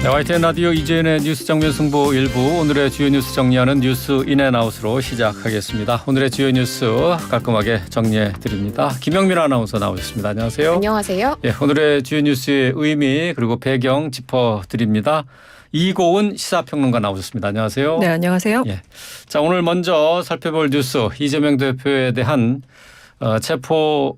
네, YTN 라디오 이재은의 뉴스 정면 승부 일부 오늘의 주요 뉴스 정리하는 뉴스 인앤아웃으로 시작하겠습니다. 오늘의 주요 뉴스 깔끔하게 정리해 드립니다. 김영민 아나운서 나오셨습니다. 안녕하세요. 안녕하세요. 예, 오늘의 주요 뉴스의 의미 그리고 배경 짚어드립니다. 이고은 시사평론가 나오셨습니다. 안녕하세요. 네, 안녕하세요. 예, 자 오늘 먼저 살펴볼 뉴스 이재명 대표에 대한 체포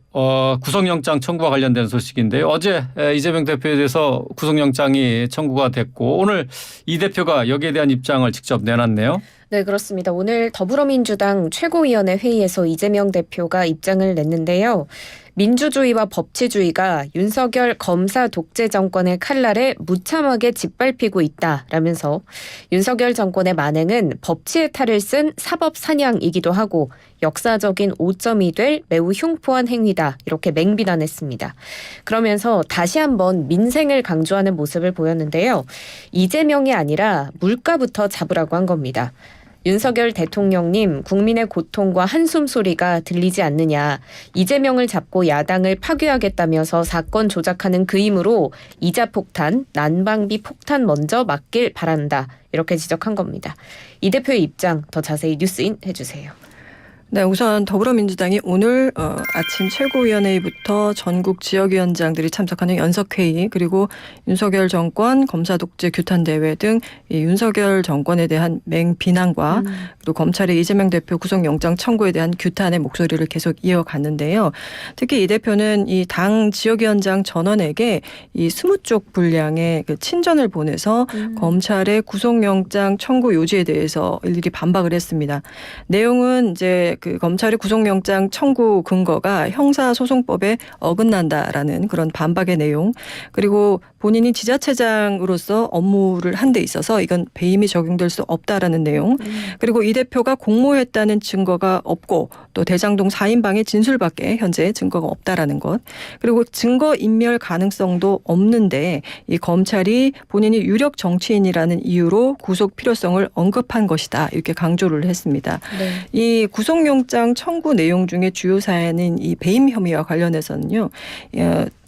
구속영장 청구와 관련된 소식인데요. 어제 이재명 대표에 대해서 구속영장이 청구가 됐고 오늘 이 대표가 여기에 대한 입장을 직접 내놨네요. 네, 그렇습니다. 오늘 더불어민주당 최고위원회 회의에서 이재명 대표가 입장을 냈는데요. 민주주의와 법치주의가 윤석열 검사 독재 정권의 칼날에 무참하게 짓밟히고 있다라면서 윤석열 정권의 만행은 법치의 탈을 쓴 사법 사냥이기도 하고 역사적인 오점이 될 매우 흉포한 행위다 이렇게 맹비난했습니다. 그러면서 다시 한번 민생을 강조하는 모습을 보였는데요. 이재명이 아니라 물가부터 잡으라고 한 겁니다. 윤석열 대통령님 국민의 고통과 한숨 소리가 들리지 않느냐. 이재명을 잡고 야당을 파괴하겠다면서 사건 조작하는 그 힘으로 이자 폭탄, 난방비 폭탄 먼저 막길 바란다. 이렇게 지적한 겁니다. 이 대표의 입장 더 자세히 뉴스인 해주세요. 네, 우선 더불어민주당이 오늘 아침 최고위원회부터 전국 지역위원장들이 참석하는 연석회의 그리고 윤석열 정권 검사 독재 규탄 대회 등 이 윤석열 정권에 대한 맹비난과 또 검찰의 이재명 대표 구속영장 청구에 대한 규탄의 목소리를 계속 이어갔는데요. 특히 이 대표는 이 당 지역위원장 전원에게 이 20쪽 분량의 그 친전을 보내서 검찰의 구속영장 청구 요지에 대해서 일일이 반박을 했습니다. 내용은 이제 그 검찰의 구속영장 청구 근거가 형사소송법에 어긋난다라는 그런 반박의 내용 그리고 본인이 지자체장으로서 업무를 한 데 있어서 이건 배임이 적용될 수 없다라는 내용 그리고 이 대표가 공모했다는 증거가 없고 또 대장동 4인방의 진술밖에 현재 증거가 없다라는 것 그리고 증거인멸 가능성도 없는데 이 검찰이 본인이 유력 정치인이라는 이유로 구속 필요성을 언급한 것이다 이렇게 강조를 했습니다. 네. 이 구속영장 청구 내용 중에 주요 사안인 이 배임 혐의와 관련해서는요.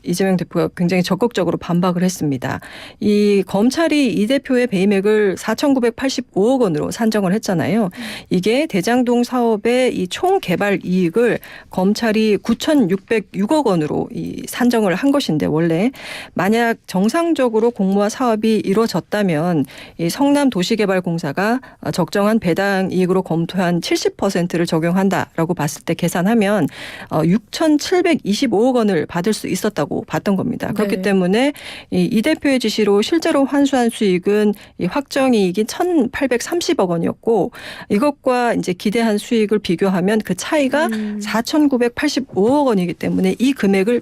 이재명 대표가 굉장히 적극적으로 반박을 했습니다. 이 검찰이 이 대표의 배임액을 4,985억 원으로 산정을 했잖아요. 이게 대장동 사업의 이 총 개발 이익을 검찰이 9,606억 원으로 이 산정을 한 것인데 원래 만약 정상적으로 공모와 사업이 이루어졌다면 이 성남도시개발공사가 적정한 배당 이익으로 검토한 70%를 적용한다라고 봤을 때 계산하면 6,725억 원을 받을 수 있었다고 봤던 겁니다. 그렇기 네. 때문에 이 대표의 지시로 실제로 환수한 수익은 이 확정이익인 1,830억 원이었고 이것과 이제 기대한 수익을 비교하면 그 차이가 4,985억 원이기 때문에 이 금액을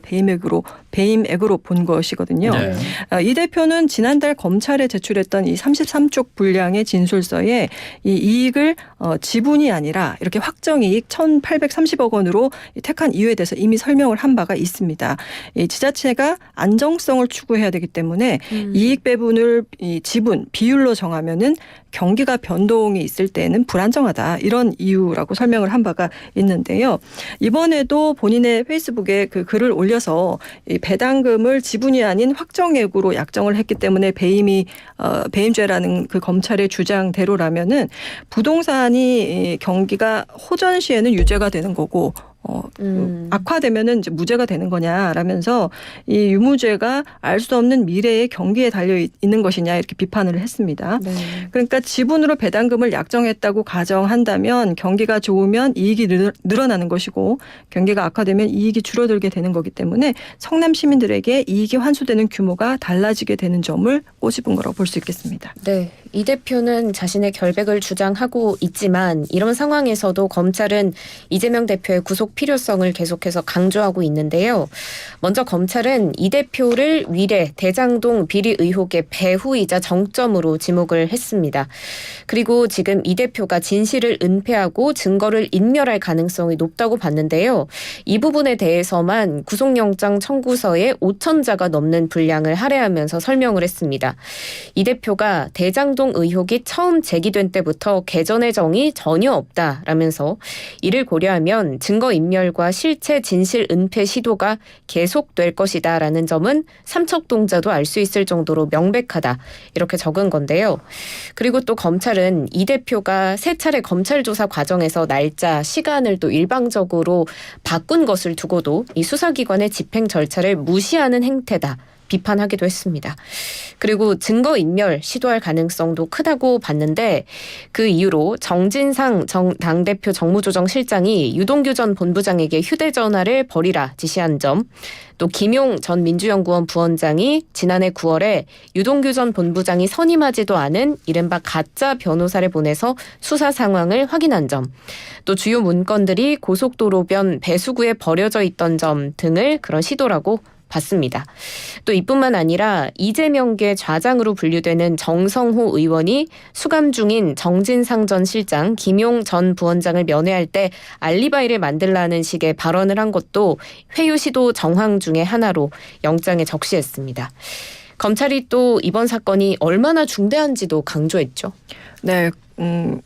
배임액으로 본 것이거든요. 네. 이 대표는 지난달 검찰에 제출했던 이 33쪽 분량의 진술서에 이 이익을 지분이 아니라 이렇게 확정이익 1,830억 원으로 택한 이유에 대해서 이미 설명을 한 바가 있습니다. 이 지자체가 안정성을 추구해야 되기 때문에 이익 배분을 이 지분 비율로 정하면은 경기가 변동이 있을 때는 불안정하다 이런 이유라고 설명을 한 바가 있는데요. 이번에도 본인의 페이스북에 그 글을 올려서 이 배당금을 지분이 아닌 확정액으로 약정을 했기 때문에 배임죄라는 그 검찰의 주장대로라면은 부동산이 경기가 호전 시에는 유죄가 되는 거고 악화되면은 이제 무죄가 되는 거냐라면서 이 유무죄가 알 수 없는 미래의 경기에 달려 있는 것이냐 이렇게 비판을 했습니다. 네. 그러니까 지분으로 배당금을 약정했다고 가정한다면 경기가 좋으면 이익이 늘어나는 것이고 경기가 악화되면 이익이 줄어들게 되는 거기 때문에 성남 시민들에게 이익이 환수되는 규모가 달라지게 되는 점을 꼬집은 거라고 볼 수 있겠습니다. 네. 이 대표는 자신의 결백을 주장하고 있지만 이런 상황에서도 검찰은 이재명 대표의 구속 필요성을 계속해서 강조하고 있는데요. 먼저 검찰은 이 대표를 위례 대장동 비리 의혹의 배후이자 정점으로 지목을 했습니다. 그리고 지금 이 대표가 진실을 은폐하고 증거를 인멸할 가능성이 높다고 봤는데요. 이 부분에 대해서만 구속영장 청구서에 5,000자가 넘는 분량을 할애하면서 설명을 했습니다. 이 대표가 대장동 대장동 의혹이 처음 제기된 때부터 개전의 정이 전혀 없다라면서 이를 고려하면 증거인멸과 실체 진실 은폐 시도가 계속될 것이다라는 점은 삼척동자도 알 수 있을 정도로 명백하다 이렇게 적은 건데요. 그리고 또 검찰은 이 대표가 세 차례 검찰 조사 과정에서 날짜, 시간을 또 일방적으로 바꾼 것을 두고도 이 수사기관의 집행 절차를 무시하는 행태다. 비판하기도 했습니다. 그리고 증거인멸 시도할 가능성도 크다고 봤는데 그 이유로 정진상 당대표 정무조정실장이 유동규 전 본부장에게 휴대전화를 버리라 지시한 점, 또 김용 전 민주연구원 부원장이 지난해 9월에 유동규 전 본부장이 선임하지도 않은 이른바 가짜 변호사를 보내서 수사 상황을 확인한 점, 또 주요 문건들이 고속도로변 배수구에 버려져 있던 점 등을 그런 시도라고 봤습니다. 또 이뿐만 아니라 이재명계 좌장으로 분류되는 정성호 의원이 수감 중인 정진상 전 실장, 김용 전 부원장을 면회할 때 알리바이를 만들라는 식의 발언을 한 것도 회유 시도 정황 중의 하나로 영장에 적시했습니다. 검찰이 또 이번 사건이 얼마나 중대한지도 강조했죠. 네,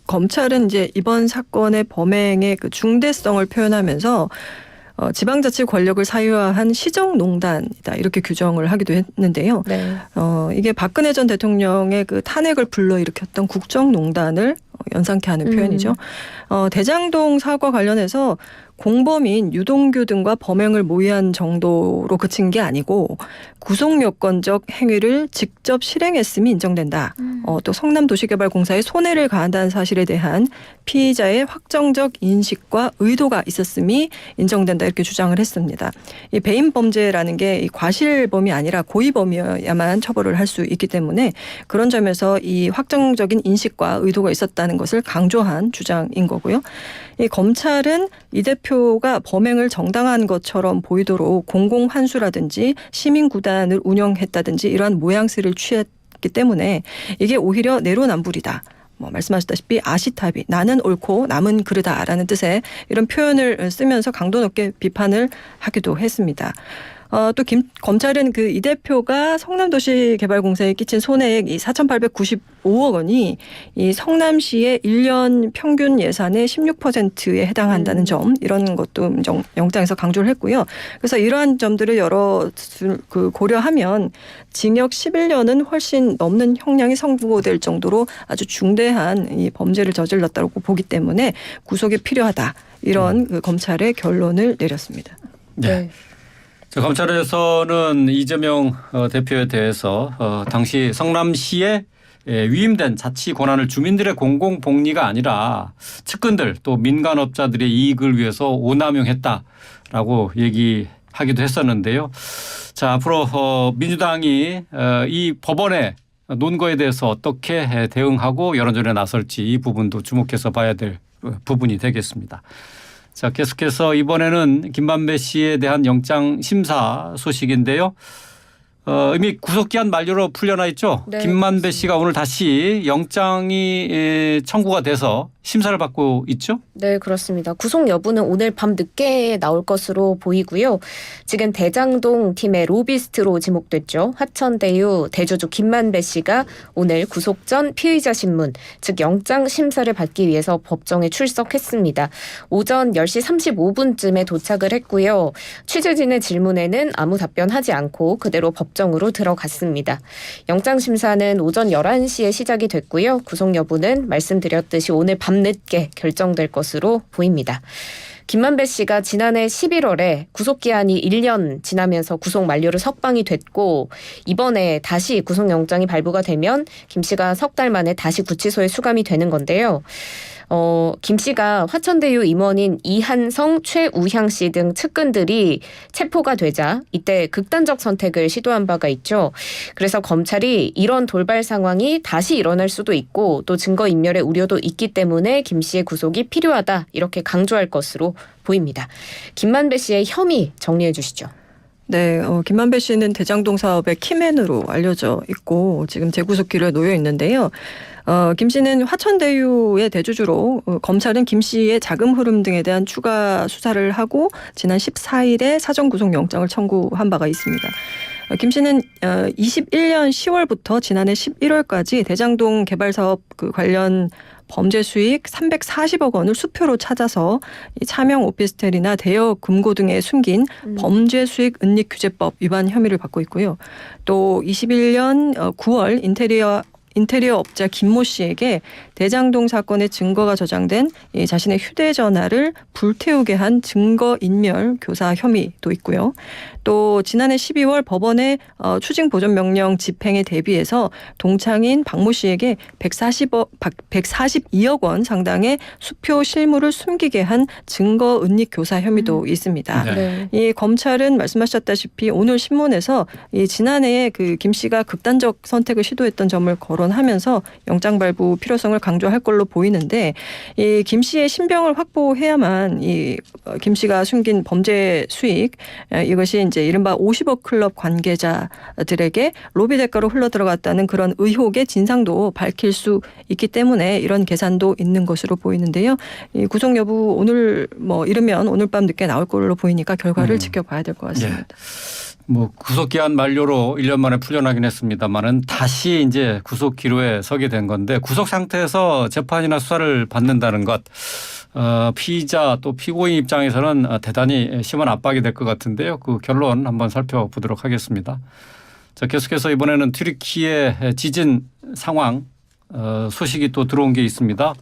검찰은 이제 이번 사건의 범행의 그 중대성을 표현하면서 지방자치 권력을 사유화한 시정농단이다 이렇게 규정을 하기도 했는데요. 네. 이게 박근혜 전 대통령의 그 탄핵을 불러일으켰던 국정농단을 연상케 하는 표현이죠. 대장동 사과 관련해서 공범인 유동규 등과 범행을 모의한 정도로 그친 게 아니고 구속요건적 행위를 직접 실행했음이 인정된다. 또 성남도시개발공사에 손해를 가한다는 사실에 대한 피의자의 확정적 인식과 의도가 있었음이 인정된다 이렇게 주장을 했습니다. 이 배임 범죄라는 게 이 과실범이 아니라 고의범이어야만 처벌을 할 수 있기 때문에 그런 점에서 이 확정적인 인식과 의도가 있었다는 것을 강조한 주장인 거고요. 이 검찰은 이 대표가 범행을 정당한 것처럼 보이도록 공공환수라든지 시민구단을 운영했다든지 이러한 모양새를 취했기 때문에 이게 오히려 내로남불이다. 말씀하셨다시피 아시타비, 나는 옳고 남은 그르다라는 뜻의 이런 표현을 쓰면서 강도 높게 비판을 하기도 했습니다. 또 검찰은 그 이 대표가 성남도시개발공사에 끼친 손해액 이 4,895억 원이 이 성남시의 1년 평균 예산의 16%에 해당한다는 점 이런 것도 영장에서 강조를 했고요. 그래서 이러한 점들을 고려하면 징역 11년은 훨씬 넘는 형량이 선고될 정도로 아주 중대한 이 범죄를 저질렀다고 보기 때문에 구속이 필요하다 이런 그 검찰의 결론을 내렸습니다. 네. 검찰에서는 이재명 대표에 대해서 당시 성남시에 위임된 자치 권한을 주민들의 공공복리가 아니라 측근들 또 민간업자들의 이익을 위해서 오남용했다라고 얘기하기도 했었는데요. 자, 앞으로 민주당이 이 법원의 논거에 대해서 어떻게 대응하고 여론전에 나설지 이 부분도 주목해서 봐야 될 부분이 되겠습니다. 자, 계속해서 이번에는 김만배 씨에 대한 영장 심사 소식인데요. 이미 구속기한 만료로 풀려나 있죠. 네, 김만배 그렇습니다. 씨가 오늘 다시 영장이 청구가 돼서 심사를 받고 있죠. 네, 그렇습니다. 구속 여부는 오늘 밤 늦게 나올 것으로 보이고요. 지금 대장동 팀의 로비스트로 지목됐죠. 화천대유 대주주 김만배 씨가 오늘 구속 전 피의자 신문, 즉 영장 심사를 받기 위해서 법정에 출석했습니다. 오전 10시 35분쯤에 도착을 했고요. 취재진의 질문에는 아무 답변하지 않고 그대로 법정으로 들어갔습니다. 영장 심사는 오전 11시에 시작이 됐고요. 구속 여부는 말씀드렸듯이 오늘 밤 늦게 결정될 것으로 보입니다. 김만배 씨가 지난해 11월에 구속기한이 1년 지나면서 구속 만료로 석방이 됐고 이번에 다시 구속영장이 발부가 되면 김 씨가 석 달 만에 다시 구치소에 수감이 되는 건데요. 김 씨가 화천대유 임원인 이한성, 최우향 씨 등 측근들이 체포가 되자 이때 극단적 선택을 시도한 바가 있죠. 그래서 검찰이 이런 돌발 상황이 다시 일어날 수도 있고 또 증거인멸의 우려도 있기 때문에 김 씨의 구속이 필요하다 이렇게 강조할 것으로 보입니다. 김만배 씨의 혐의 정리해 주시죠. 네, 김만배 씨는 대장동 사업의 키맨으로 알려져 있고 지금 재구속기로에 놓여 있는데요. 김 씨는 화천대유의 대주주로 검찰은 김 씨의 자금 흐름 등에 대한 추가 수사를 하고 지난 14일에 사전구속영장을 청구한 바가 있습니다. 김 씨는 21년 10월부터 지난해 11월까지 대장동 개발 사업 그 관련 범죄 수익 340억 원을 수표로 찾아서 이 차명 오피스텔이나 대여 금고 등에 숨긴 범죄 수익 은닉 규제법 위반 혐의를 받고 있고요. 또 21년 9월 인테리어 업자 김모 씨에게 대장동 사건의 증거가 저장된 이 자신의 휴대전화를 불태우게 한 증거인멸 교사 혐의도 있고요. 또 지난해 12월 법원의 추징보전명령 집행에 대비해서 동창인 박모 씨에게 142억 원 상당의 수표 실물을 숨기게 한 증거은닉 교사 혐의도 있습니다. 네. 이 검찰은 말씀하셨다시피 오늘 신문에서 이 지난해에 그 김 씨가 극단적 선택을 시도했던 점을 거론하면서 영장 발부 필요성을 강조할 걸로 보이는데 이 김 씨의 신병을 확보해야만 이 김 씨가 숨긴 범죄 수익 이것이 이제 이른바 50억 클럽 관계자들에게 로비 대가로 흘러 들어갔다는 그런 의혹의 진상도 밝힐 수 있기 때문에 이런 계산도 있는 것으로 보이는데요. 이 구속 여부 오늘 뭐 이르면 오늘 밤 늦게 나올 걸로 보이니까 결과를 지켜봐야 될 것 같습니다. 예. 뭐 구속 기한 만료로 1년 만에 풀려나긴 했습니다만은 다시 이제 구속 기로에 서게 된 건데 구속 상태에서 재판이나 수사를 받는다는 것 피의자 또 피고인 입장에서는 대단히 심한 압박이 될 것 같은데요. 그 결론 한번 살펴보도록 하겠습니다. 자, 계속해서 이번에는 튀르키예 지진 상황 소식이 또 들어온 게 있습니다.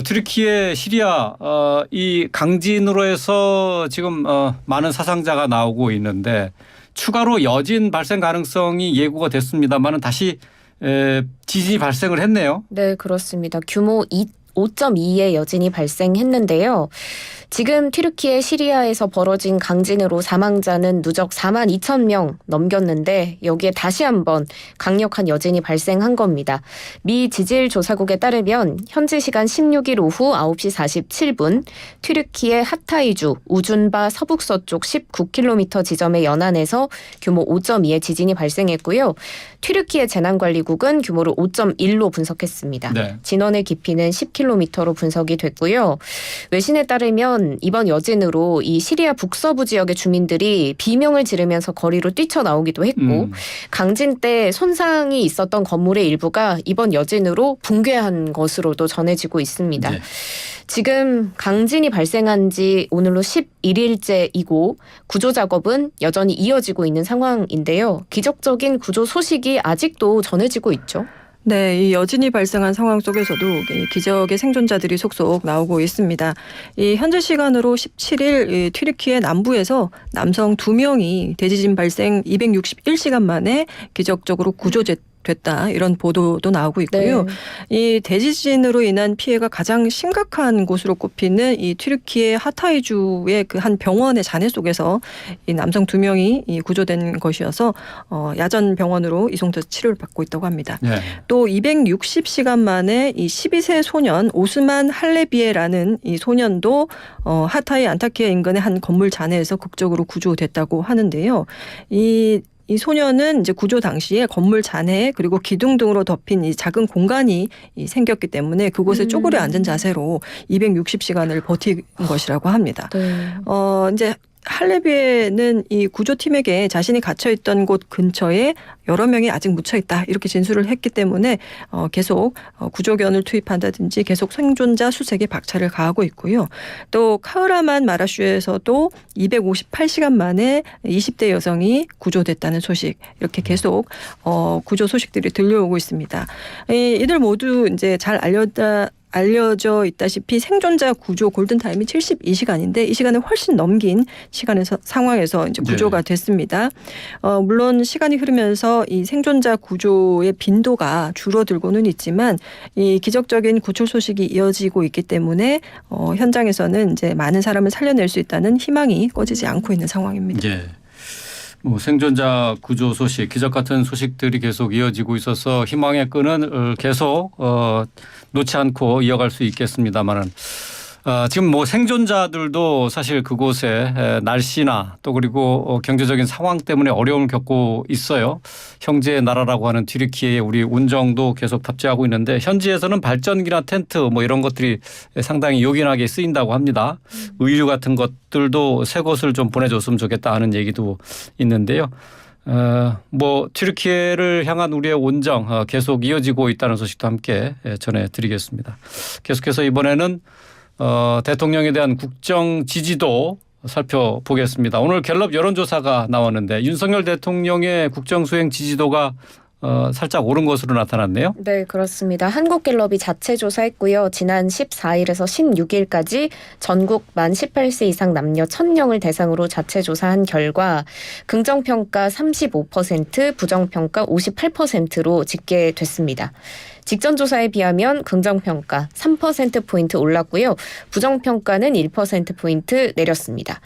튀르키예 시리아 이 강진으로 해서 지금 많은 사상자가 나오고 있는데 추가로 여진 발생 가능성이 예고가 됐습니다만은 다시 지진이 발생을 했네요. 네, 그렇습니다. 규모 5.2의 여진이 발생했는데요. 지금 튀르키예 시리아에서 벌어진 강진으로 사망자는 누적 4만 2천 명 넘겼는데 여기에 다시 한번 강력한 여진이 발생한 겁니다. 미 지질조사국에 따르면 현지 시간 16일 오후 9시 47분 튀르키예 하타이주 우준바 서북서쪽 19km 지점의 연안에서 규모 5.2의 지진이 발생했고요. 튀르키예 재난관리국은 규모를 5.1로 분석했습니다. 네. 진원의 깊이는 10km로 분석이 됐고요. 외신에 따르면 이번 여진으로 이 시리아 북서부 지역의 주민들이 비명을 지르면서 거리로 뛰쳐나오기도 했고 강진 때 손상이 있었던 건물의 일부가 이번 여진으로 붕괴한 것으로도 전해지고 있습니다. 네. 지금 강진이 발생한 지 오늘로 11일째이고 구조 작업은 여전히 이어지고 있는 상황인데요. 기적적인 구조 소식이 아직도 전해지고 있죠. 네, 이 여진이 발생한 상황 속에서도 기적의 생존자들이 속속 나오고 있습니다. 이 현재 시간으로 17일 이 튀르키예 남부에서 남성 2명이 대지진 발생 261시간 만에 기적적으로 구조됐다 이런 보도도 나오고 있고요. 네. 이 대지진으로 인한 피해가 가장 심각한 곳으로 꼽히는 이 튀르키예 하타이주의 그 한 병원의 잔해 속에서 이 남성 2명이 이 구조된 것이어서 야전 병원으로 이송돼서 치료를 받고 있다고 합니다. 네. 또 260시간 만에 이 12세 소년 오스만 할레비에라는 이 소년도 하타이 안타키아 인근의 한 건물 잔해에서 극적으로 구조됐다고 하는데요. 이 소년은 이제 구조 당시에 건물 잔해 그리고 기둥 등으로 덮인 이 작은 공간이 생겼기 때문에 그곳에 쪼그려 앉은 자세로 260시간을 버틴 것이라고 합니다. 네. 이제 할레비에는 이 구조팀에게 자신이 갇혀있던 곳 근처에 여러 명이 아직 묻혀있다 이렇게 진술을 했기 때문에 계속 구조견을 투입한다든지 계속 생존자 수색에 박차를 가하고 있고요. 또 카흐라만 마라슈에서도 258시간 만에 20대 여성이 구조됐다는 소식 이렇게 계속 구조 소식들이 들려오고 있습니다. 이들 모두 이제 잘 알려져 있다시피 생존자 구조 골든타임이 72시간인데 이 시간을 훨씬 넘긴 상황에서 이제 구조가 됐습니다. 물론 시간이 흐르면서 이 생존자 구조의 빈도가 줄어들고는 있지만 이 기적적인 구출 소식이 이어지고 있기 때문에 현장에서는 이제 많은 사람을 살려낼 수 있다는 희망이 꺼지지 않고 있는 상황입니다. 예. 뭐 생존자 구조 소식, 기적 같은 소식들이 계속 이어지고 있어서 희망의 끈은 계속 놓지 않고 이어갈 수 있겠습니다만은 지금 뭐 생존자들도 사실 그곳에 날씨나 또 그리고 경제적인 상황 때문에 어려움을 겪고 있어요. 형제의 나라라고 하는 튀르키예의 우리 운정도 계속 탑재하고 있는데 현지에서는 발전기나 텐트 뭐 이런 것들이 상당히 요긴하게 쓰인다고 합니다. 의류 같은 것들도 새 곳을 좀 보내줬으면 좋겠다 하는 얘기도 있는데요. 뭐 튀르키예를 향한 우리의 온정 계속 이어지고 있다는 소식도 함께 전해드리겠습니다. 계속해서 이번에는 대통령에 대한 국정 지지도 살펴보겠습니다. 오늘 갤럽 여론조사가 나왔는데 윤석열 대통령의 국정 수행 지지도가 살짝 오른 것으로 나타났네요. 네, 그렇습니다. 한국갤럽이 자체 조사했고요. 지난 14일에서 16일까지 전국 만 18세 이상 남녀 1000명을 대상으로 자체 조사한 결과 긍정평가 35%, 부정평가 58%로 집계됐습니다. 직전 조사에 비하면 긍정평가 3%포인트 올랐고요. 부정평가는 1%포인트 내렸습니다.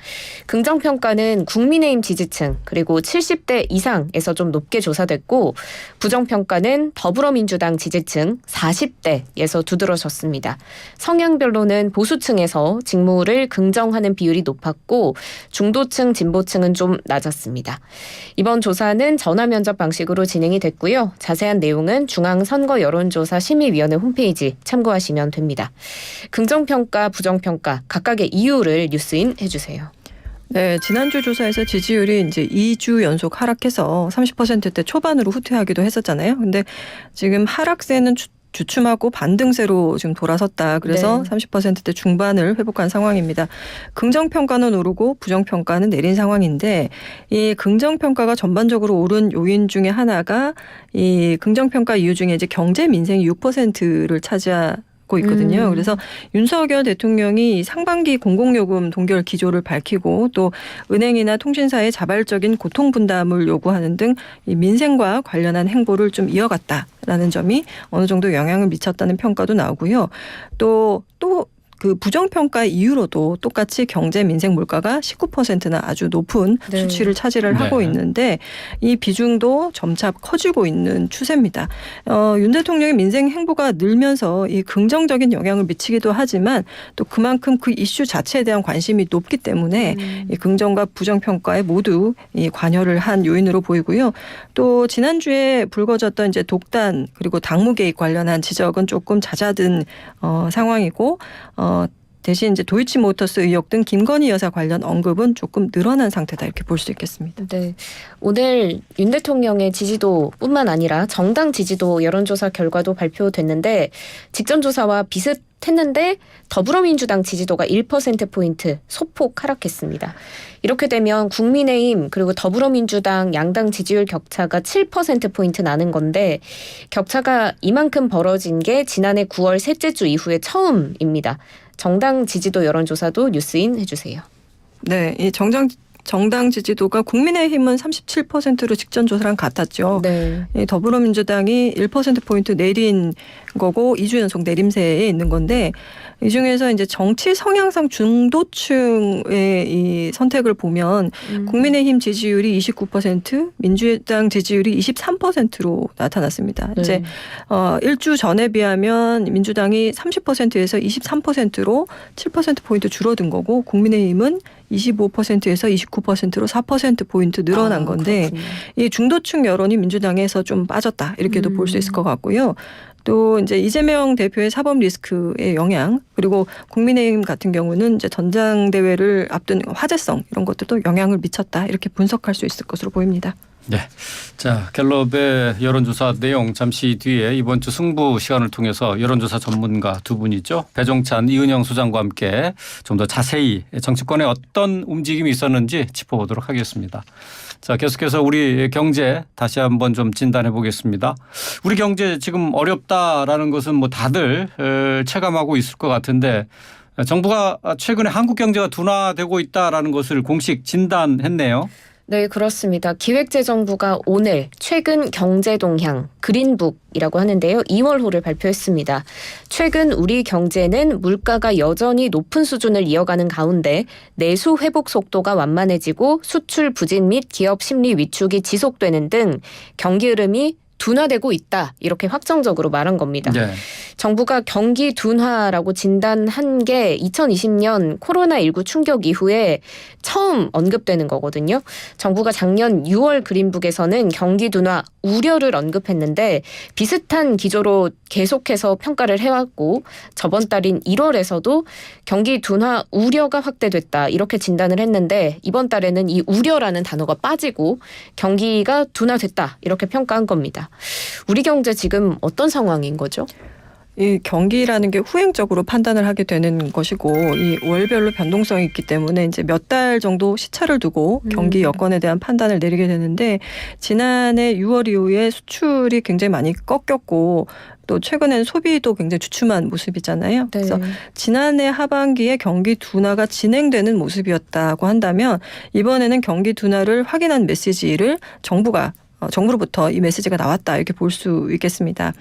긍정평가는 국민의힘 지지층 그리고 70대 이상에서 좀 높게 조사됐고 부정평가는 더불어민주당 지지층 40대에서 두드러졌습니다. 성향별로는 보수층에서 직무를 긍정하는 비율이 높았고 중도층, 진보층은 좀 낮았습니다. 이번 조사는 전화 면접 방식으로 진행이 됐고요. 자세한 내용은 중앙선거 여론조사 심의위원회 홈페이지 참고하시면 됩니다. 긍정평가, 부정평가 각각의 이유를 뉴스인 해주세요. 네, 지난주 조사에서 지지율이 이제 2주 연속 하락해서 30%대 초반으로 후퇴하기도 했었잖아요. 근데 지금 하락세는 주춤하고 반등세로 지금 돌아섰다. 그래서 네. 30%대 중반을 회복한 상황입니다. 긍정평가는 오르고 부정평가는 내린 상황인데 이 긍정평가가 전반적으로 오른 요인 중에 하나가 이 긍정평가 이유 중에 이제 경제 민생이 6%를 차지하고 있거든요. 그래서 윤석열 대통령이 상반기 공공요금 동결 기조를 밝히고 또 은행이나 통신사의 자발적인 고통 분담을 요구하는 등 이 민생과 관련한 행보를 좀 이어갔다라는 점이 어느 정도 영향을 미쳤다는 평가도 나오고요. 또 그 부정평가 이후로도 똑같이 경제 민생 물가가 19%나 아주 높은 네. 수치를 차지를 하고 네. 있는데 이 비중도 점차 커지고 있는 추세입니다. 윤 대통령의 민생 행보가 늘면서 이 긍정적인 영향을 미치기도 하지만 또 그만큼 그 이슈 자체에 대한 관심이 높기 때문에 이 긍정과 부정평가에 모두 이 관여를 한 요인으로 보이고요. 또 지난주에 불거졌던 이제 독단 그리고 당무 개입 관련한 지적은 조금 잦아든 상황이고 대신 이제 도이치모터스 의혹 등 김건희 여사 관련 언급은 조금 늘어난 상태다 이렇게 볼 수 있겠습니다. 네, 오늘 윤 대통령의 지지도뿐만 아니라 정당 지지도 여론조사 결과도 발표됐는데 직전 조사와 비슷했는데 더불어민주당 지지도가 1%포인트 소폭 하락했습니다. 이렇게 되면 국민의힘 그리고 더불어민주당 양당 지지율 격차가 7%포인트 나는 건데 격차가 이만큼 벌어진 게 지난해 9월 셋째 주 이후에 처음입니다. 정당 지지도 여론조사도 뉴스인 해주세요. 네, 이 정당 지지도가 국민의힘은 37%로 직전 조사랑 같았죠. 네. 이 더불어민주당이 1%포인트 내린 거고 2주 연속 내림세에 있는 건데 이 중에서 이제 정치 성향상 중도층의 이 선택을 보면 국민의힘 지지율이 29%, 민주당 지지율이 23%로 나타났습니다. 네. 이제 1주 전에 비하면 민주당이 30%에서 23%로 7%포인트 줄어든 거고 국민의힘은 25%에서 29%로 4%포인트 늘어난 건데 그렇군요. 이 중도층 여론이 민주당에서 좀 빠졌다 이렇게도 볼 수 있을 것 같고요. 또 이제 이재명 대표의 사법 리스크의 영향 그리고 국민의힘 같은 경우는 이제 전당대회를 앞둔 화제성 이런 것들도 영향을 미쳤다 이렇게 분석할 수 있을 것으로 보입니다. 네. 자, 갤럽의 여론조사 내용 잠시 뒤에 이번 주 승부 시간을 통해서 여론조사 전문가 두 분이죠. 배종찬, 이은영 소장과 함께 좀 더 자세히 정치권에 어떤 움직임이 있었는지 짚어보도록 하겠습니다. 자, 계속해서 우리 경제 다시 한번 좀 진단해 보겠습니다. 우리 경제 지금 어렵다라는 것은 뭐 다들 체감하고 있을 것 같은데 정부가 최근에 한국 경제가 둔화되고 있다라는 것을 공식 진단했네요. 네, 그렇습니다. 기획재정부가 오늘 최근 경제 동향 그린북이라고 하는데요. 2월호를 발표했습니다. 최근 우리 경제는 물가가 여전히 높은 수준을 이어가는 가운데 내수 회복 속도가 완만해지고 수출 부진 및 기업 심리 위축이 지속되는 등 경기 흐름이 둔화되고 있다. 이렇게 확정적으로 말한 겁니다. 네. 정부가 경기 둔화라고 진단한 게 2020년 코로나19 충격 이후에 처음 언급되는 거거든요. 정부가 작년 6월 그린북에서는 경기 둔화 우려를 언급했는데 비슷한 기조로 계속해서 평가를 해왔고 저번 달인 1월에서도 경기 둔화 우려가 확대됐다 이렇게 진단을 했는데 이번 달에는 이 우려라는 단어가 빠지고 경기가 둔화됐다 이렇게 평가한 겁니다. 우리 경제 지금 어떤 상황인 거죠? 이 경기라는 게 후행적으로 판단을 하게 되는 것이고 이 월별로 변동성이 있기 때문에 이제 몇 달 정도 시차를 두고 경기 여건에 대한 판단을 내리게 되는데 지난해 6월 이후에 수출이 굉장히 많이 꺾였고 또 최근에는 소비도 굉장히 주춤한 모습이잖아요. 네. 그래서 지난해 하반기에 경기 둔화가 진행되는 모습이었다고 한다면 이번에는 경기 둔화를 확인한 메시지를 정부로부터 이 메시지가 나왔다 이렇게 볼 수 있겠습니다.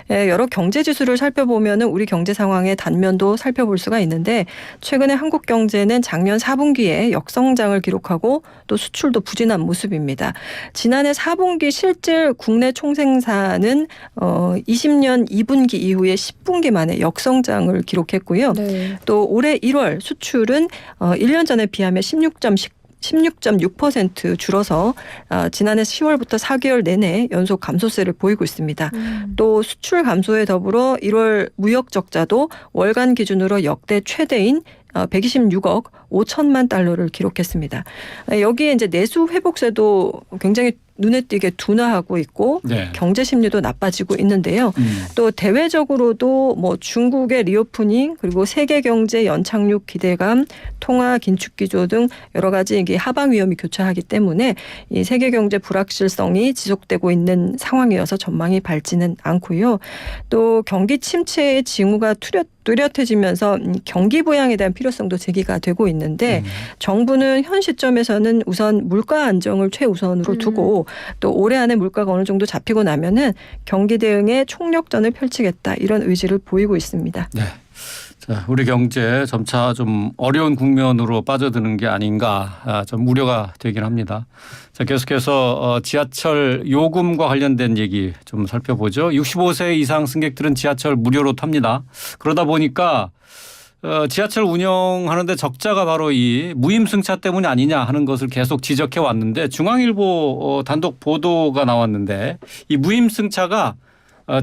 여러 경제 지수를 살펴보면은 우리 경제 상황의 단면도 살펴볼 수가 있는데 최근에 한국 경제는 작년 4분기에 역성장을 기록하고 또 수출도 부진한 모습입니다. 지난해 4분기 실질 국내 총생산은 20년 2분기 이후에 10분기 만에 역성장을 기록했고요. 네. 또 올해 1월 수출은 1년 전에 비하면 16.6% 줄어서 지난해 10월부터 4개월 내내 연속 감소세를 보이고 있습니다. 또 수출 감소에 더불어 1월 무역 적자도 월간 기준으로 역대 최대인 126억 5천만 달러를 기록했습니다. 여기에 이제 내수 회복세도 굉장히 눈에 띄게 둔화하고 있고 네. 경제 심리도 나빠지고 있는데요. 또 대외적으로도 뭐 중국의 리오프닝 그리고 세계 경제 연착륙 기대감, 통화 긴축 기조 등 여러 가지 이게 하방 위험이 교차하기 때문에 이 세계 경제 불확실성이 지속되고 있는 상황이어서 전망이 밝지는 않고요. 또 경기 침체의 징후가 뚜렷해지면서 경기 부양에 대한 필요성도 제기가 되고 있는데 정부는 현 시점에서는 우선 물가 안정을 최우선으로 두고 또 올해 안에 물가가 어느 정도 잡히고 나면은 경기 대응에 총력전을 펼치겠다 이런 의지를 보이고 있습니다. 네. 자, 우리 경제 점차 좀 어려운 국면으로 빠져드는 게 아닌가 좀 우려가 되긴 합니다. 자, 계속해서 지하철 요금과 관련된 얘기 좀 살펴보죠. 65세 이상 승객들은 지하철 무료로 탑니다. 그러다 보니까 지하철 운영하는데 적자가 바로 이 무임승차 때문이 아니냐 하는 것을 계속 지적해 왔는데 중앙일보 단독 보도가 나왔는데 이 무임승차가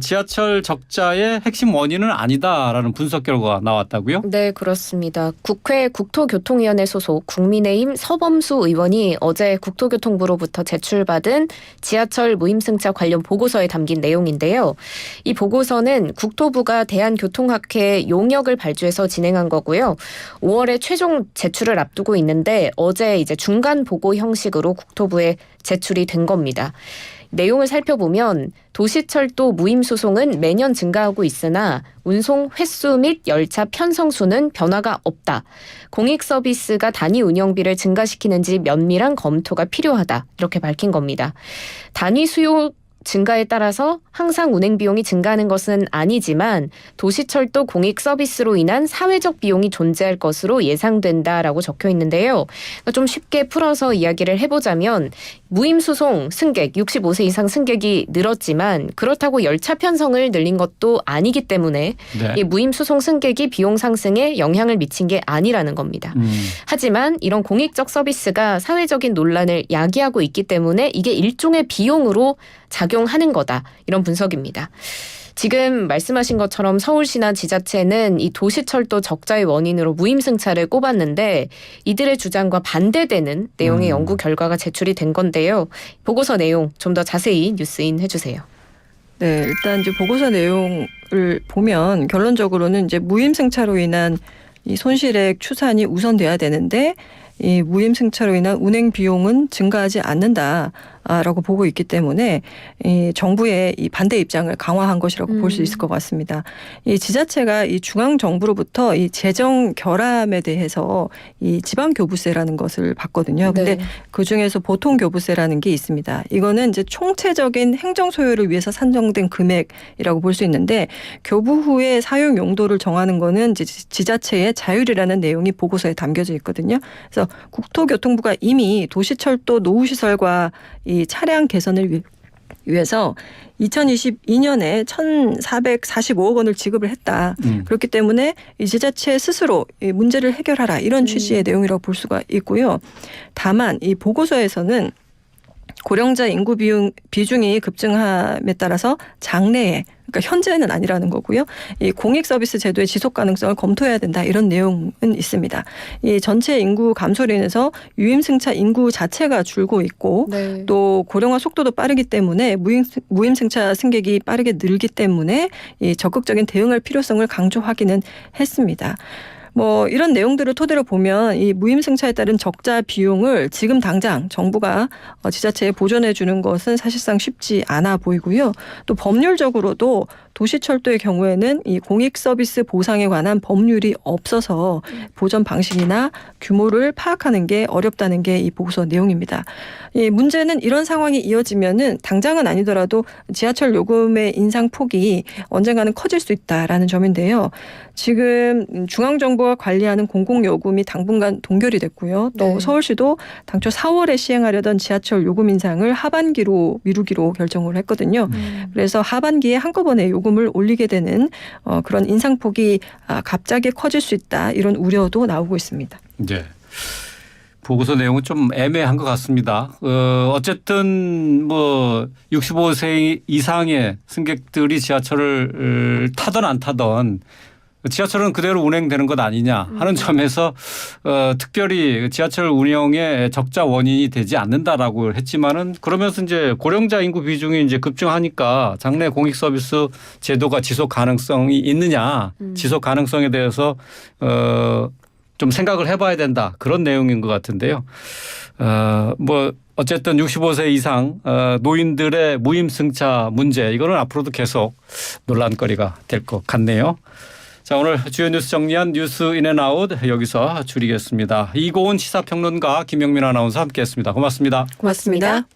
지하철 적자의 핵심 원인은 아니다라는 분석 결과가 나왔다고요? 네, 그렇습니다. 국회 국토교통위원회 소속 국민의힘 서범수 의원이 어제 국토교통부로부터 제출받은 지하철 무임승차 관련 보고서에 담긴 내용인데요. 이 보고서는 국토부가 대한교통학회 용역을 발주해서 진행한 거고요. 5월에 최종 제출을 앞두고 있는데 어제 이제 중간 보고 형식으로 국토부에 제출이 된 겁니다. 내용을 살펴보면 도시철도 무임 소송은 매년 증가하고 있으나 운송 횟수 및 열차 편성 수는 변화가 없다. 공익 서비스가 단위 운영비를 증가시키는지 면밀한 검토가 필요하다. 이렇게 밝힌 겁니다. 단위 수요 증가에 따라서 항상 운행 비용이 증가하는 것은 아니지만 도시철도 공익 서비스로 인한 사회적 비용이 존재할 것으로 예상된다라고 적혀 있는데요. 좀 쉽게 풀어서 이야기를 해보자면 무임소송 승객 65세 이상 승객이 늘었지만 그렇다고 열차 편성을 늘린 것도 아니기 때문에 네. 이 무임소송 승객이 비용 상승에 영향을 미친 게 아니라는 겁니다. 하지만 이런 공익적 서비스가 사회적인 논란을 야기하고 있기 때문에 이게 일종의 비용으로 작용하는 거다. 이런 분석입니다. 지금 말씀하신 것처럼 서울시나 지자체는 이 도시철도 적자의 원인으로 무임승차를 꼽았는데 이들의 주장과 반대되는 내용의 연구 결과가 제출이 된 건데요. 보고서 내용 좀 더 자세히 뉴스인 해주세요. 네, 일단 이제 보고서 내용을 보면 결론적으로는 이제 무임승차로 인한 이 손실액 추산이 우선돼야 되는데 이 무임승차로 인한 운행 비용은 증가하지 않는다라고 보고 있기 때문에 이 정부의 이 반대 입장을 강화한 것이라고 볼 수 있을 것 같습니다. 이 지자체가 이 중앙 정부로부터 이 재정 결함에 대해서 이 지방 교부세라는 것을 받거든요. 근데 네. 그 중에서 보통 교부세라는 게 있습니다. 이거는 이제 총체적인 행정 소요를 위해서 산정된 금액이라고 볼 수 있는데 교부 후에 사용 용도를 정하는 거는 이제 지자체의 자율이라는 내용이 보고서에 담겨져 있거든요. 그래서 국토교통부가 이미 도시철도 노후시설과 이 차량 개선을 위해서 2022년에 1,445억 원을 지급을 했다. 그렇기 때문에 이 지자체 스스로 이 문제를 해결하라 이런 취지의 내용이라고 볼 수가 있고요. 다만 이 보고서에서는 고령자 인구 비중이 급증함에 따라서 장래에 그러니까 현재는 아니라는 거고요. 이 공익 서비스 제도의 지속 가능성을 검토해야 된다 이런 내용은 있습니다. 이 전체 인구 감소로 인해서 유임승차 인구 자체가 줄고 있고 네. 또 고령화 속도도 빠르기 때문에 무임승차 승객이 빠르게 늘기 때문에 이 적극적인 대응할 필요성을 강조하기는 했습니다. 뭐 이런 내용들을 토대로 보면 이 무임승차에 따른 적자 비용을 지금 당장 정부가 지자체에 보전해 주는 것은 사실상 쉽지 않아 보이고요. 또 법률적으로도 도시철도의 경우에는 이 공익 서비스 보상에 관한 법률이 없어서 보전 방식이나 규모를 파악하는 게 어렵다는 게 이 보고서 내용입니다. 이 문제는 이런 상황이 이어지면은 당장은 아니더라도 지하철 요금의 인상 폭이 언젠가는 커질 수 있다라는 점인데요. 지금 중앙정부가 관리하는 공공요금이 당분간 동결이 됐고요. 또 네. 서울시도 당초 4월에 시행하려던 지하철 요금 인상을 하반기로 미루기로 결정을 했거든요. 그래서 하반기에 한꺼번에 요금을 올리게 되는 그런 인상폭이 갑자기 커질 수 있다 이런 우려도 나오고 있습니다. 네. 보고서 내용은 좀 애매한 것 같습니다. 어쨌든 뭐 65세 이상의 승객들이 지하철을 타든 안 타든 지하철은 그대로 운행되는 것 아니냐 하는 점에서 특별히 지하철 운영의 적자 원인이 되지 않는다라고 했지만은 그러면서 이제 고령자 인구 비중이 이제 급증하니까 장래 공익 서비스 제도가 지속 가능성이 있느냐 지속 가능성에 대해서 좀 생각을 해봐야 된다 그런 내용인 것 같은데요. 뭐 어쨌든 65세 이상 노인들의 무임승차 문제 이거는 앞으로도 계속 논란거리가 될 것 같네요. 자, 오늘 주요 뉴스 정리한 뉴스 인앤아웃 여기서 줄이겠습니다. 이고은 시사평론가 김영민 아나운서 함께했습니다. 고맙습니다. 고맙습니다.